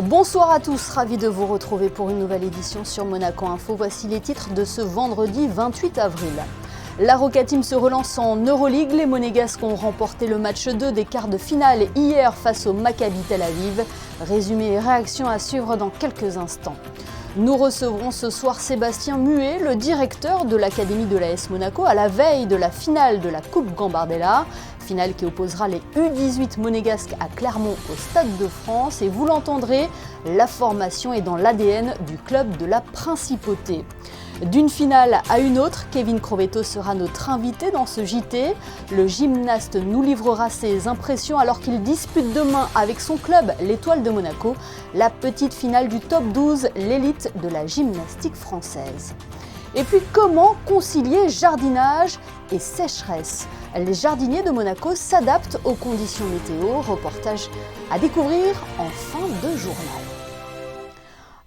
Bonsoir à tous, ravi de vous retrouver pour une nouvelle édition sur Monaco Info. Voici les titres de ce vendredi 28 avril. La Roca Team se relance en Euroleague. Les Monégasques ont remporté le match 2 des quarts de finale hier face au Maccabi Tel Aviv. Résumé et réaction à suivre dans quelques instants. Nous recevrons ce soir Sébastien Muet, le directeur de l'Académie de l'AS Monaco, à la veille de la finale de la Coupe Gambardella. Finale qui opposera les U18 monégasques à Clermont au Stade de France. Et vous l'entendrez, la formation est dans l'ADN du club de la Principauté. D'une finale à une autre, Kevin Crovetto sera notre invité dans ce JT. Le gymnaste nous livrera ses impressions alors qu'il dispute demain avec son club, l'Étoile de Monaco, la petite finale du top 12, l'élite de la gymnastique française. Et puis comment concilier jardinage et sécheresse ? Les jardiniers de Monaco s'adaptent aux conditions météo. Reportage à découvrir en fin de journal.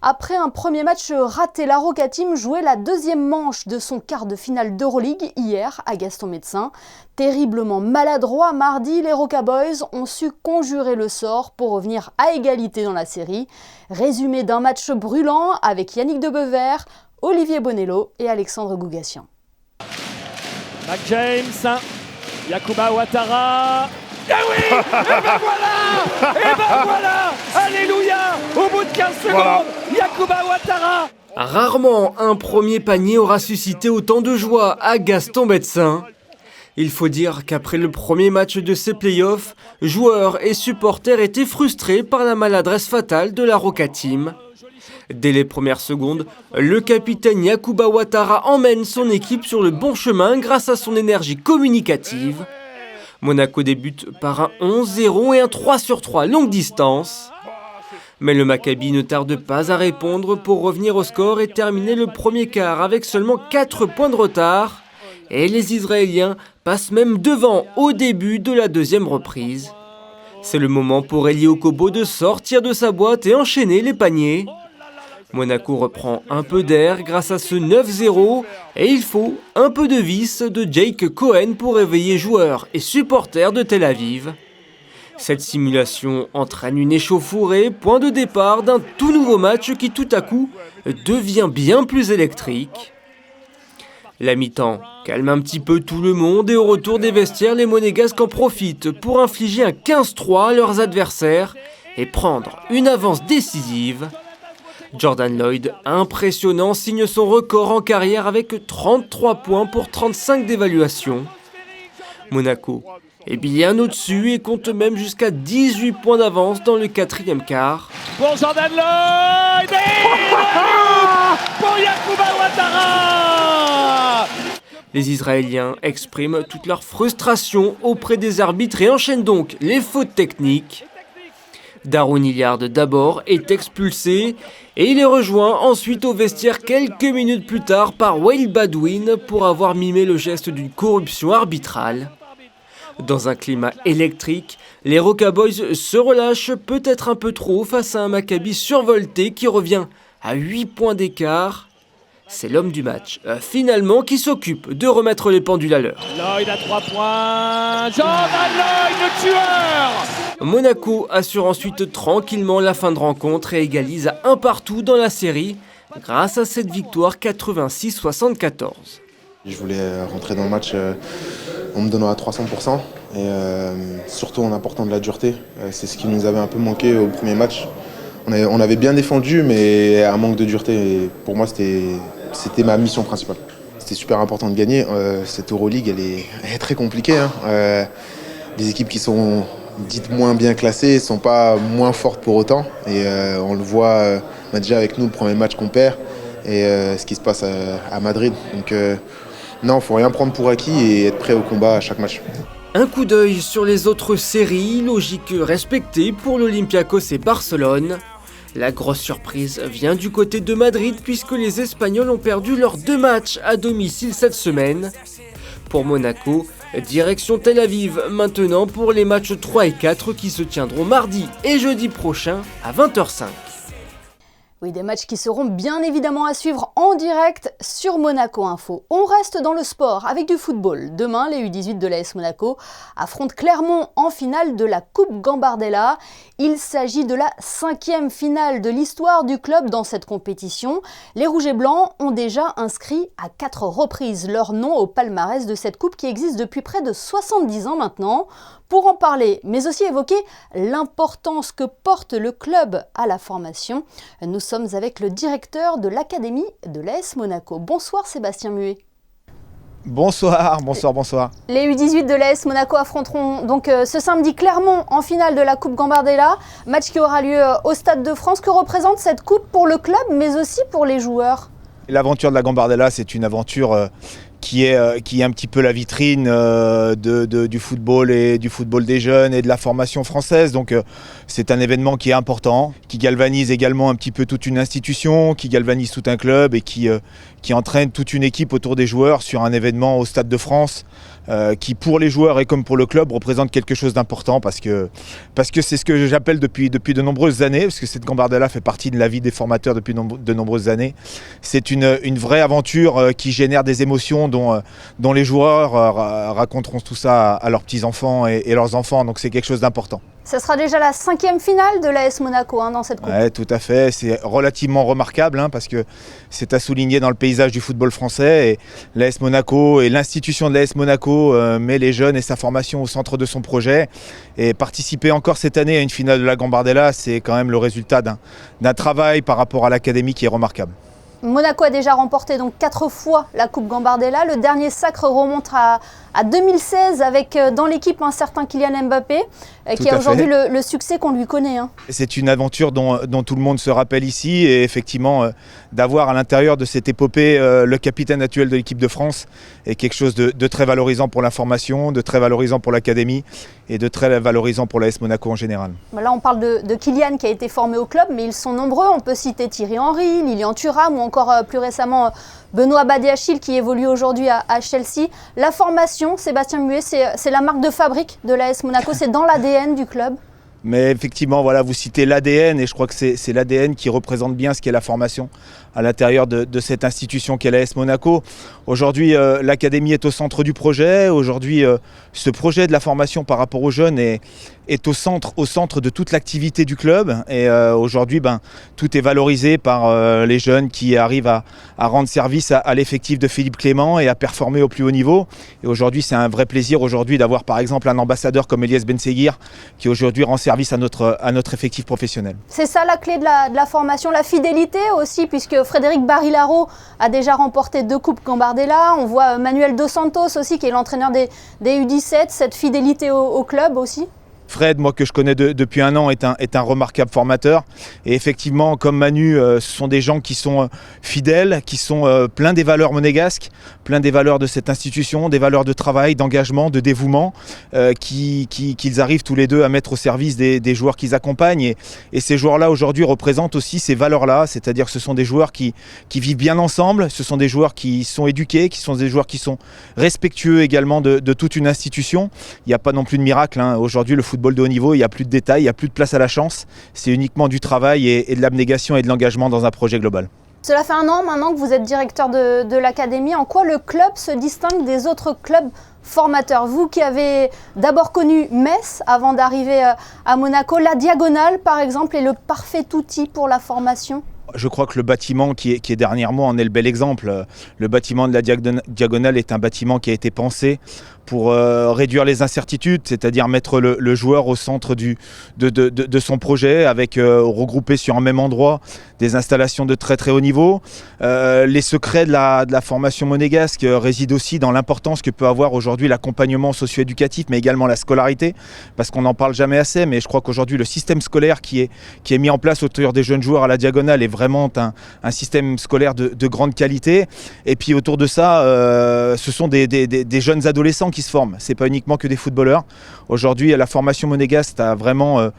Après un premier match raté, la Roca Team jouait la deuxième manche de son quart de finale d'Euroleague hier à Gaston-Médecin. Terriblement maladroits mardi, les Roca Boys ont su conjurer le sort pour revenir à égalité dans la série. Résumé d'un match brûlant avec Yannick Debeuvert, Olivier Bonello et Alexandre Gougassian. Mac James, Yacouba Ouattara. Ah oui, et ben voilà, alléluia, au bout de 15 secondes, Yacouba Ouattara. Rarement un premier panier aura suscité autant de joie à Gaston-Médecin. Il faut dire qu'après le premier match de ces playoffs, joueurs et supporters étaient frustrés par la maladresse fatale de la Roca Team. Dès les premières secondes, le capitaine Yacouba Ouattara emmène son équipe sur le bon chemin grâce à son énergie communicative. Monaco débute par un 11-0 et un 3-sur-3 longue distance. Mais le Maccabi ne tarde pas à répondre pour revenir au score et terminer le premier quart avec seulement 4 points de retard. Et les Israéliens passent même devant au début de la deuxième reprise. C'est le moment pour Elie Okobo de sortir de sa boîte et enchaîner les paniers. Monaco reprend un peu d'air grâce à ce 9-0 et il faut un peu de vis de Jake Cohen pour réveiller joueurs et supporters de Tel Aviv. Cette simulation entraîne une échauffourée, point de départ d'un tout nouveau match qui tout à coup devient bien plus électrique. La mi-temps calme un petit peu tout le monde et au retour des vestiaires, les Monégasques en profitent pour infliger un 15-3 à leurs adversaires et prendre une avance décisive. Jordan Lloyd, impressionnant, signe son record en carrière avec 33 points pour 35 d'évaluation. Monaco est bien au-dessus et compte même jusqu'à 18 points d'avance dans le quatrième quart. Pour Jordan Lloyd et pour Yacouba Ouattara. Les Israéliens expriment toute leur frustration auprès des arbitres et enchaînent donc les fautes techniques. Daron Hilliard d'abord est expulsé et il est rejoint ensuite au vestiaire quelques minutes plus tard par Wael Badouin pour avoir mimé le geste d'une corruption arbitrale. Dans un climat électrique, les Roca Boys se relâchent peut-être un peu trop face à un Maccabi survolté qui revient à 8 points d'écart. C'est l'homme du match, finalement, qui s'occupe de remettre les pendules à l'heure. Lloyd à 3 points, Jordan Lloyd, le tueur. Monaco assure ensuite tranquillement la fin de rencontre et égalise à 1 partout dans la série grâce à cette victoire 86-74. Je voulais rentrer dans le match en me donnant à 300% et surtout en apportant de la dureté. C'est ce qui nous avait un peu manqué au premier match. On avait bien défendu, mais un manque de dureté. Et pour moi, c'était ma mission principale. C'était super important de gagner. Cette Euroleague, elle est très compliquée. Les équipes qui sont dites moins bien classées ne sont pas moins fortes pour autant. Et on le voit déjà avec nous, le premier match qu'on perd et ce qui se passe à Madrid. Donc non, il ne faut rien prendre pour acquis et être prêt au combat à chaque match. Un coup d'œil sur les autres séries, logique respectée pour l'Olympiakos et Barcelone. La grosse surprise vient du côté de Madrid puisque les Espagnols ont perdu leurs 2 matchs à domicile cette semaine. Pour Monaco, direction Tel Aviv maintenant pour les matchs 3 et 4 qui se tiendront mardi et jeudi prochain à 20h05. Oui, des matchs qui seront bien évidemment à suivre en direct sur Monaco Info. On reste dans le sport avec du football. Demain, les U18 de l'AS Monaco affrontent Clermont en finale de la Coupe Gambardella. Il s'agit de la 5e finale de l'histoire du club dans cette compétition. Les Rouges et Blancs ont déjà inscrit à 4 reprises leur nom au palmarès de cette coupe qui existe depuis près de 70 ans maintenant. Pour en parler, mais aussi évoquer l'importance que porte le club à la formation, nous sommes avec le directeur de l'Académie de l'AS Monaco. Bonsoir Sébastien Muet. Bonsoir. Les U18 de l'AS Monaco affronteront donc ce samedi Clermont en finale de la Coupe Gambardella, match qui aura lieu au Stade de France. Que représente cette coupe pour le club, mais aussi pour les joueurs ? L'aventure de la Gambardella, c'est une aventure qui est un petit peu la vitrine du football et du football des jeunes et de la formation française. Donc c'est un événement qui est important, qui galvanise également un petit peu toute une institution, qui galvanise tout un club et qui entraîne toute une équipe autour des joueurs sur un événement au Stade de France qui pour les joueurs et comme pour le club représente quelque chose d'important parce que c'est ce que j'appelle depuis de nombreuses années, parce que cette Gambardella fait partie de la vie des formateurs depuis de nombreuses années. C'est une vraie aventure qui génère des émotions dont les joueurs raconteront tout ça à leurs petits-enfants et leurs enfants, donc c'est quelque chose d'important. Ça sera déjà la 5e finale de l'AS Monaco dans cette coupe. Oui, tout à fait. C'est relativement remarquable parce que c'est à souligner dans le paysage du football français. Et l'AS Monaco et l'institution de l'AS Monaco met les jeunes et sa formation au centre de son projet. Et participer encore cette année à une finale de la Gambardella, c'est quand même le résultat d'un travail par rapport à l'académie qui est remarquable. Monaco a déjà remporté donc 4 fois la Coupe Gambardella. Le dernier sacre remonte à 2016 avec dans l'équipe un certain Kylian Mbappé qui a aujourd'hui le succès qu'on lui connaît. C'est une aventure dont tout le monde se rappelle ici et effectivement d'avoir à l'intérieur de cette épopée le capitaine actuel de l'équipe de France est quelque chose de très valorisant pour la formation, de très valorisant pour l'académie et de très valorisant pour l'AS Monaco en général. Là on parle de Kylian qui a été formé au club, mais ils sont nombreux. On peut citer Thierry Henry, Lilian Thuram ou encore plus récemment Benoît Badiachil qui évolue aujourd'hui à Chelsea. La formation, Sébastien Muet, c'est la marque de fabrique de l'AS Monaco, c'est dans l'ADN du club. Mais effectivement, voilà, vous citez l'ADN et je crois que c'est l'ADN qui représente bien ce qu'est la formation à l'intérieur de cette institution qu'est l'AS Monaco. Aujourd'hui, l'académie est au centre du projet. Aujourd'hui, ce projet de la formation par rapport aux jeunes est au centre de toute l'activité du club. Et aujourd'hui, tout est valorisé par les jeunes qui arrivent à rendre service à l'effectif de Philippe Clément et à performer au plus haut niveau. Et aujourd'hui, c'est un vrai plaisir d'avoir par exemple un ambassadeur comme Elias Benseguir qui aujourd'hui rend service à notre effectif professionnel. C'est ça la clé de la formation, la fidélité aussi, puisque Frédéric Barilaro a déjà remporté 2 coupes Gambardella. On voit Manuel Dos Santos aussi qui est l'entraîneur des U17, cette fidélité au club aussi. Fred, moi que je connais depuis un an, est un remarquable formateur. Et effectivement, comme Manu, ce sont des gens qui sont fidèles, qui sont pleins des valeurs monégasques, pleins des valeurs de cette institution, des valeurs de travail, d'engagement, de dévouement, qu'ils arrivent tous les deux à mettre au service des joueurs qu'ils accompagnent. Et ces joueurs-là, aujourd'hui, représentent aussi ces valeurs-là, c'est-à-dire que ce sont des joueurs qui vivent bien ensemble, ce sont des joueurs qui sont éduqués, qui sont des joueurs qui sont respectueux également de toute une institution. Il n'y a pas non plus de miracle. Aujourd'hui, le football de haut niveau, il n'y a plus de détails, il n'y a plus de place à la chance. C'est uniquement du travail et de l'abnégation et de l'engagement dans un projet global. Cela fait 1 an maintenant que vous êtes directeur de l'académie. En quoi le club se distingue des autres clubs formateurs ? Vous qui avez d'abord connu Metz avant d'arriver à Monaco, la Diagonale par exemple est le parfait outil pour la formation ? Je crois que le bâtiment qui est derrière moi en est le bel exemple. Le bâtiment de la Diagonale est un bâtiment qui a été pensé pour réduire les incertitudes, c'est-à-dire mettre le joueur au centre de son projet, avec regrouper sur un même endroit des installations de très très haut niveau. Les secrets de la formation monégasque résident aussi dans l'importance que peut avoir aujourd'hui l'accompagnement socio-éducatif, mais également la scolarité, parce qu'on n'en parle jamais assez, mais je crois qu'aujourd'hui le système scolaire qui est mis en place autour des jeunes joueurs à la Diagonale est vraiment un système scolaire de grande qualité. Et puis autour de ça, ce sont des jeunes adolescents qui se forment. C'est pas uniquement que des footballeurs. Aujourd'hui, la formation monégasque a vraiment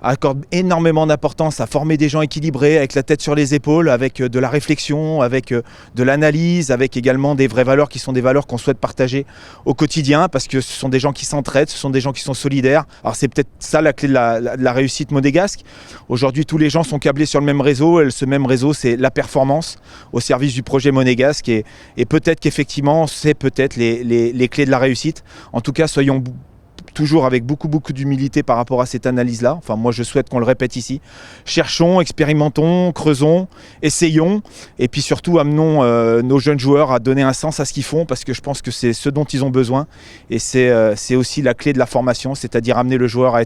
accorde énormément d'importance à former des gens équilibrés, avec la tête sur les épaules, avec de la réflexion, avec de l'analyse, avec également des vraies valeurs qui sont des valeurs qu'on souhaite partager au quotidien, parce que ce sont des gens qui s'entraident, ce sont des gens qui sont solidaires. Alors c'est peut-être ça la clé de la réussite monégasque. Aujourd'hui, tous les gens sont câblés sur le même réseau, et ce même réseau, c'est la performance au service du projet monégasque, et peut-être qu'effectivement, c'est peut-être les clés de la réussite. En tout cas, soyons toujours avec beaucoup d'humilité par rapport à cette analyse-là. Enfin, moi, je souhaite qu'on le répète ici. Cherchons, expérimentons, creusons, essayons, et puis surtout, amenons nos jeunes joueurs à donner un sens à ce qu'ils font, parce que je pense que c'est ce dont ils ont besoin. Et c'est aussi la clé de la formation, c'est-à-dire amener le joueur à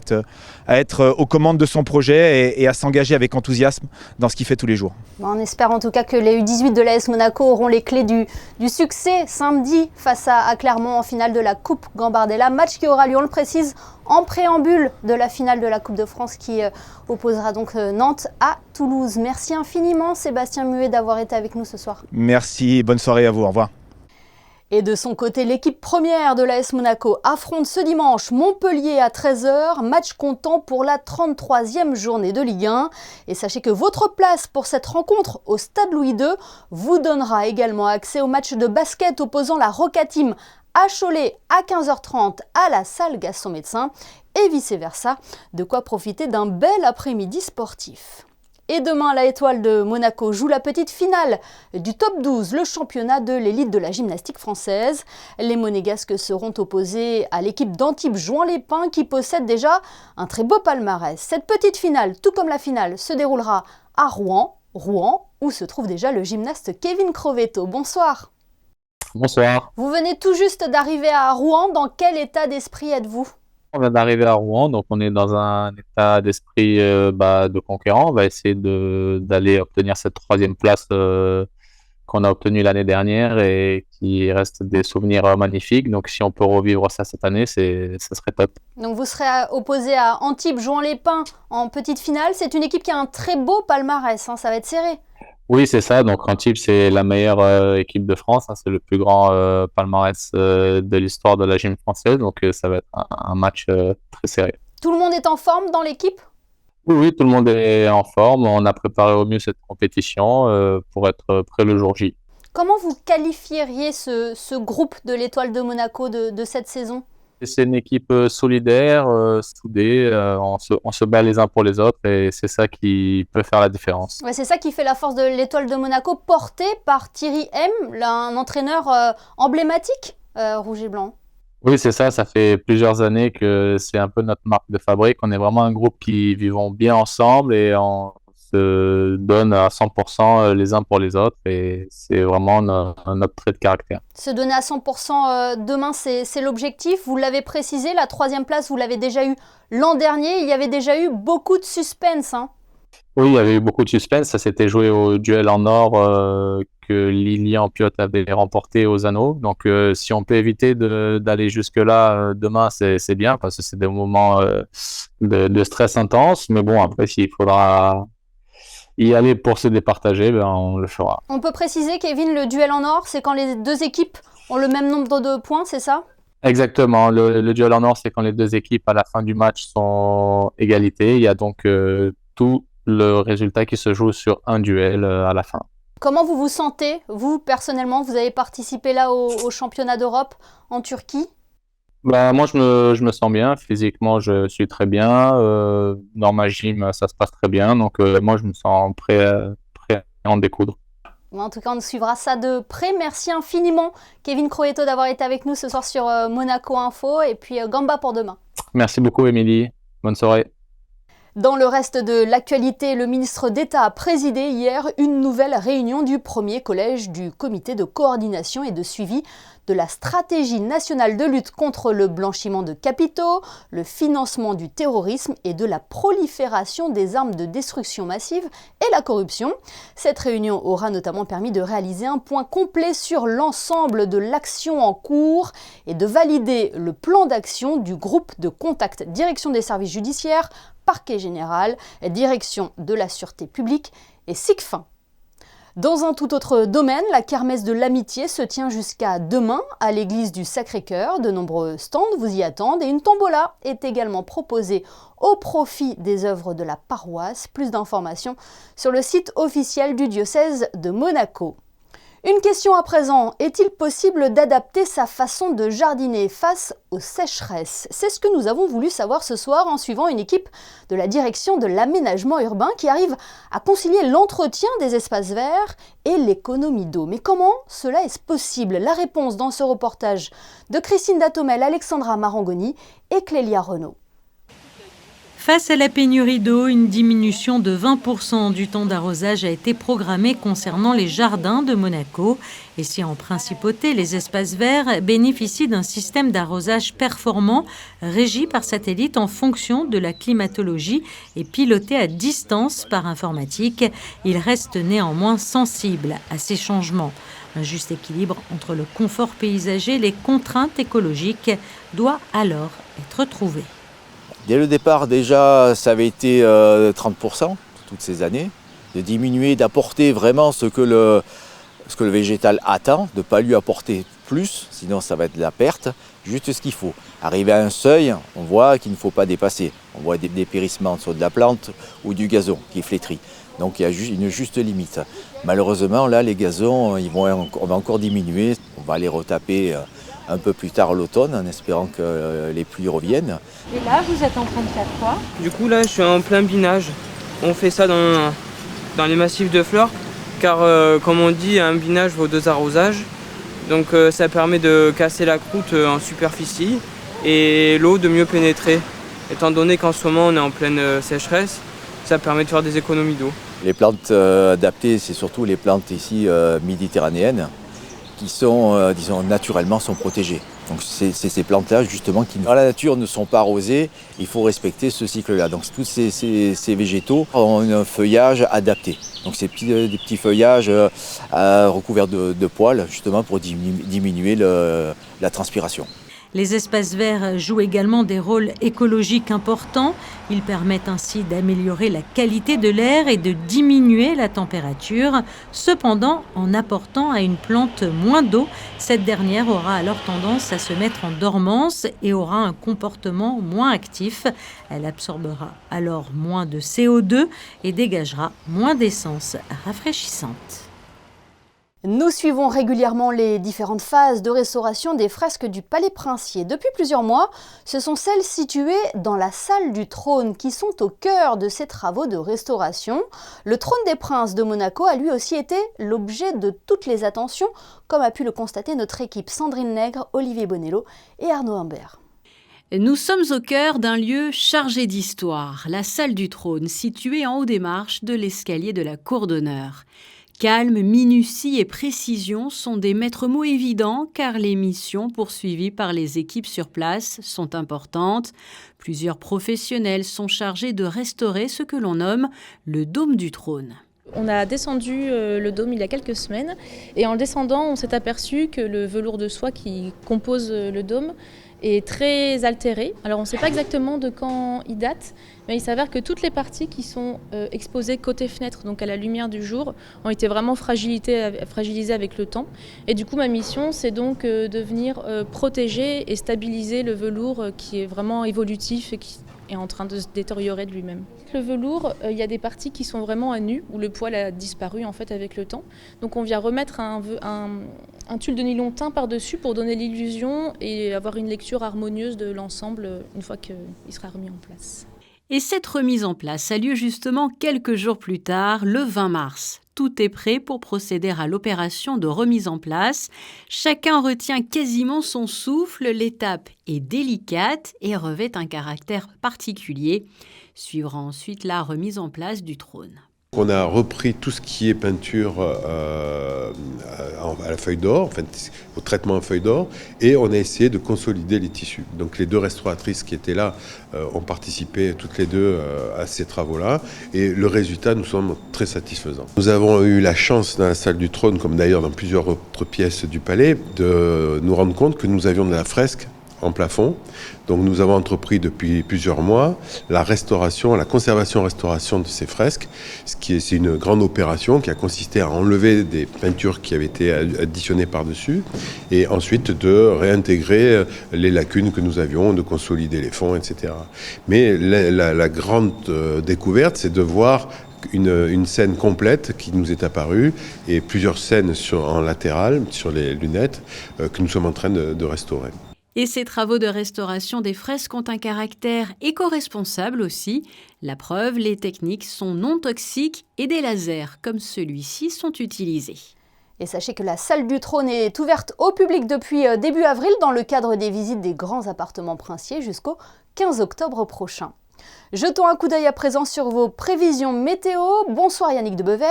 être aux commandes de son projet et à s'engager avec enthousiasme dans ce qu'il fait tous les jours. On espère en tout cas que les U18 de l'AS Monaco auront les clés du succès samedi face à Clermont en finale de la Coupe Gambardella. Match qui aura lieu, on le précise, en préambule de la finale de la Coupe de France qui opposera donc Nantes à Toulouse. Merci infiniment Sébastien Muet d'avoir été avec nous ce soir. Merci, bonne soirée à vous, au revoir. Et de son côté, l'équipe première de l'AS Monaco affronte ce dimanche Montpellier à 13h, match comptant pour la 33e journée de Ligue 1. Et sachez que votre place pour cette rencontre au Stade Louis II vous donnera également accès au match de basket opposant la Roca Team à Cholet à 15h30 à la salle Gaston-Médecin et vice-versa, de quoi profiter d'un bel après-midi sportif. Et demain, la Étoile de Monaco joue la petite finale du top 12, le championnat de l'élite de la gymnastique française. Les Monégasques seront opposés à l'équipe d'Antibes Juan-les-Pins qui possède déjà un très beau palmarès. Cette petite finale, tout comme la finale, se déroulera à Rouen, où se trouve déjà le gymnaste Kevin Crovetto. Bonsoir. Bonsoir. Vous venez tout juste d'arriver à Rouen. Dans quel état d'esprit êtes-vous ? On vient d'arriver à Rouen, donc on est dans un état d'esprit de conquérant. On va essayer d'aller obtenir cette 3e place qu'on a obtenue l'année dernière et qui reste des souvenirs magnifiques. Donc si on peut revivre ça cette année, ça serait top. Donc vous serez opposé à Antibes Juan-les-Pins en petite finale. C'est une équipe qui a un très beau palmarès, hein, ça va être serré. Oui, c'est ça. Donc Antibes, c'est la meilleure équipe de France. C'est le plus grand palmarès de l'histoire de la gym française. Donc ça va être un match très serré. Tout le monde est en forme dans l'équipe ? Oui, tout le monde est en forme. On a préparé au mieux cette compétition pour être prêt le jour J. Comment vous qualifieriez ce groupe de l'Étoile de Monaco de cette saison ? C'est une équipe solidaire, soudée, on se bat les uns pour les autres et c'est ça qui peut faire la différence. Ouais, c'est ça qui fait la force de l'Étoile de Monaco, portée par Thierry M, un entraîneur emblématique rouge et blanc. Oui, c'est ça, ça fait plusieurs années que c'est un peu notre marque de fabrique. On est vraiment un groupe qui vivons bien ensemble et on se donne à 100% les uns pour les autres et c'est vraiment notre trait de caractère. Se donner à 100% demain, c'est l'objectif. Vous l'avez précisé, la 3e place, vous l'avez déjà eu l'an dernier. Il y avait déjà eu beaucoup de suspense, hein. Oui, il y avait eu beaucoup de suspense. Ça s'était joué au duel en or que Lilian Piot avait remporté aux anneaux. Donc, si on peut éviter d'aller jusque-là demain, c'est bien parce que c'est des moments de stress intense. Mais bon, après, s'il faudra y aller pour se départager, on le fera. On peut préciser, Kevin, le duel en or, c'est quand les deux équipes ont le même nombre de points, c'est ça ? Exactement. Le duel en or, c'est quand les deux équipes, à la fin du match, sont égalité. Il y a donc tout le résultat qui se joue sur un duel à la fin. Comment vous vous sentez, vous, personnellement ? Vous avez participé là au championnat d'Europe en Turquie ? Moi, je me sens bien. Physiquement, je suis très bien. Dans ma gym, ça se passe très bien. Donc, moi, je me sens prêt à en découdre. En tout cas, on suivra ça de près. Merci infiniment, Kevin Crovetto, d'avoir été avec nous ce soir sur Monaco Info. Et puis, Gamba pour demain. Merci beaucoup, Émilie. Bonne soirée. Dans le reste de l'actualité, le ministre d'État a présidé hier une nouvelle réunion du premier collège du comité de coordination et de suivi de la stratégie nationale de lutte contre le blanchiment de capitaux, le financement du terrorisme et de la prolifération des armes de destruction massive et la corruption. Cette réunion aura notamment permis de réaliser un point complet sur l'ensemble de l'action en cours et de valider le plan d'action du groupe de contact direction des services judiciaires, parquet général, direction de la sûreté publique et SICFIN. Dans un tout autre domaine, la kermesse de l'amitié se tient jusqu'à demain à l'église du Sacré-Cœur. De nombreux stands vous y attendent et une tombola est également proposée au profit des œuvres de la paroisse. Plus d'informations sur le site officiel du diocèse de Monaco. Une question à présent, est-il possible d'adapter sa façon de jardiner face aux sécheresses? C'est ce que nous avons voulu savoir ce soir en suivant une équipe de la direction de l'aménagement urbain qui arrive à concilier l'entretien des espaces verts et l'économie d'eau. Mais comment cela est possible? La réponse dans ce reportage de Christine Datomel, Alexandra Marangoni et Clélia Renaud. Face à la pénurie d'eau, une diminution de 20% du temps d'arrosage a été programmée concernant les jardins de Monaco. Et si en principauté, les espaces verts bénéficient d'un système d'arrosage performant, régi par satellite en fonction de la climatologie et piloté à distance par informatique, ils restent néanmoins sensibles à ces changements. Un juste équilibre entre le confort paysager et les contraintes écologiques doit alors être trouvé. Dès le départ, déjà, ça avait été 30% toutes ces années, de diminuer, d'apporter vraiment ce que le végétal attend, de ne pas lui apporter plus, sinon ça va être de la perte, juste ce qu'il faut. Arrivé à un seuil, on voit qu'il ne faut pas dépasser. On voit des dépérissements, soit de la plante ou du gazon qui flétrit. Donc il y a une juste limite. Malheureusement, là, les gazons, on va encore diminuer. On va les retaper un peu plus tard l'automne, en espérant que les pluies reviennent. Et là, vous êtes en train de faire quoi? Du coup, là, je suis en plein binage. On fait ça dans les massifs de fleurs, car comme on dit, un binage vaut 2 arrosages. Donc ça permet de casser la croûte en superficie et l'eau de mieux pénétrer. Étant donné qu'en ce moment, on est en pleine sécheresse, ça permet de faire des économies d'eau. Les plantes adaptées, c'est surtout les plantes ici méditerranéennes, qui sont, disons, naturellement sont protégées. Donc c'est ces plantes-là, justement, qui dans la nature ne sont pas arrosées. Il faut respecter ce cycle-là. Donc tous ces végétaux ont un feuillage adapté. Donc des petits feuillages recouverts de poils, justement, pour diminuer la transpiration. Les espaces verts jouent également des rôles écologiques importants. Ils permettent ainsi d'améliorer la qualité de l'air et de diminuer la température. Cependant, en apportant à une plante moins d'eau, cette dernière aura alors tendance à se mettre en dormance et aura un comportement moins actif. Elle absorbera alors moins de CO2 et dégagera moins d'essence rafraîchissante. Nous suivons régulièrement les différentes phases de restauration des fresques du Palais Princier. Depuis plusieurs mois, ce sont celles situées dans la salle du trône qui sont au cœur de ces travaux de restauration. Le trône des princes de Monaco a lui aussi été l'objet de toutes les attentions, comme a pu le constater notre équipe Sandrine Nègre, Olivier Bonello et Arnaud Humbert. Nous sommes au cœur d'un lieu chargé d'histoire, la salle du trône, située en haut des marches de l'escalier de la cour d'honneur. Calme, minutie et précision sont des maîtres mots évidents car les missions poursuivies par les équipes sur place sont importantes. Plusieurs professionnels sont chargés de restaurer ce que l'on nomme le dôme du trône. On a descendu le dôme il y a quelques semaines et en le descendant, on s'est aperçu que le velours de soie qui compose le dôme est très altéré. Alors on ne sait pas exactement de quand il date, mais il s'avère que toutes les parties qui sont exposées côté fenêtre, donc à la lumière du jour, ont été vraiment fragilisées avec le temps. Et du coup, ma mission, c'est donc de venir protéger et stabiliser le velours qui est vraiment évolutif et qui est en train de se détériorer de lui-même. Le velours, il y a des parties qui sont vraiment à nu, où le poil a disparu en fait avec le temps. Donc on vient remettre un tulle de nylon teint par-dessus pour donner l'illusion et avoir une lecture harmonieuse de l'ensemble une fois qu'il sera remis en place. Et cette remise en place a lieu justement quelques jours plus tard, le 20 mars. Tout est prêt pour procéder à l'opération de remise en place. Chacun retient quasiment son souffle, l'étape est délicate et revêt un caractère particulier. Suivra ensuite la remise en place du trône. On a repris tout ce qui est peinture à la feuille d'or, enfin, au traitement à feuille d'or, et on a essayé de consolider les tissus. Donc les 2 restauratrices qui étaient là ont participé toutes les 2 à ces travaux-là, et le résultat nous semble très satisfaisant. Nous avons eu la chance dans la salle du trône, comme d'ailleurs dans plusieurs autres pièces du palais, de nous rendre compte que nous avions de la fresque en plafond. Donc nous avons entrepris depuis plusieurs mois la conservation-restauration de ces fresques. C'est une grande opération qui a consisté à enlever des peintures qui avaient été additionnées par-dessus et ensuite de réintégrer les lacunes que nous avions, de consolider les fonds, etc. Mais la grande découverte, c'est de voir une scène complète qui nous est apparue et plusieurs scènes en latéral, sur les lunettes, que nous sommes en train de restaurer. Et ces travaux de restauration des fresques ont un caractère éco-responsable aussi. La preuve, les techniques sont non toxiques et des lasers comme celui-ci sont utilisés. Et sachez que la salle du trône est ouverte au public depuis début avril dans le cadre des visites des grands appartements princiers jusqu'au 15 octobre prochain. Jetons un coup d'œil à présent sur vos prévisions météo. Bonsoir Yannick de Bever.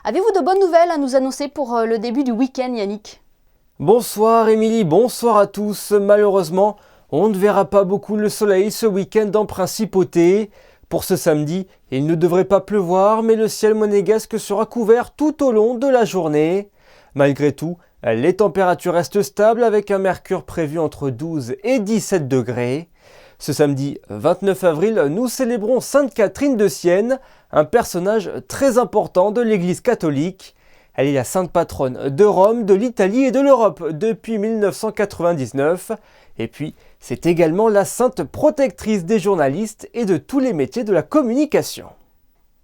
Avez-vous de bonnes nouvelles à nous annoncer pour le début du week-end, Yannick ? Bonsoir Émilie, bonsoir à tous. Malheureusement, on ne verra pas beaucoup le soleil ce week-end en principauté. Pour ce samedi, il ne devrait pas pleuvoir, mais le ciel monégasque sera couvert tout au long de la journée. Malgré tout, les températures restent stables avec un mercure prévu entre 12 et 17 degrés. Ce samedi 29 avril, nous célébrons Sainte Catherine de Sienne, un personnage très important de l'Église catholique. Elle est la sainte patronne de Rome, de l'Italie et de l'Europe depuis 1999. Et puis, c'est également la sainte protectrice des journalistes et de tous les métiers de la communication.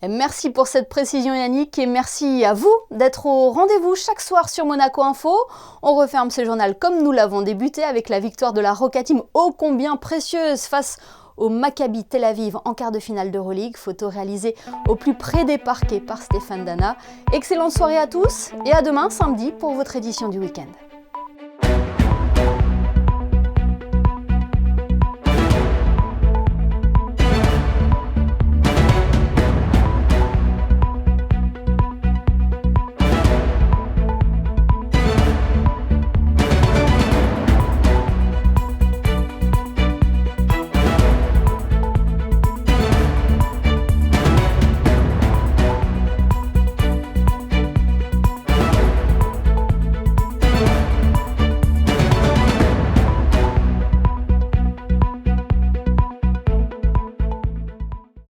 Merci pour cette précision Yannick et merci à vous d'être au rendez-vous chaque soir sur Monaco Info. On referme ce journal comme nous l'avons débuté avec la victoire de la Roca Team ô combien précieuse face au Maccabi Tel Aviv en quart de finale d'Euroleague. Photo réalisée au plus près des parquets par Stéphane Dana. Excellente soirée à tous et à demain samedi pour votre édition du week-end.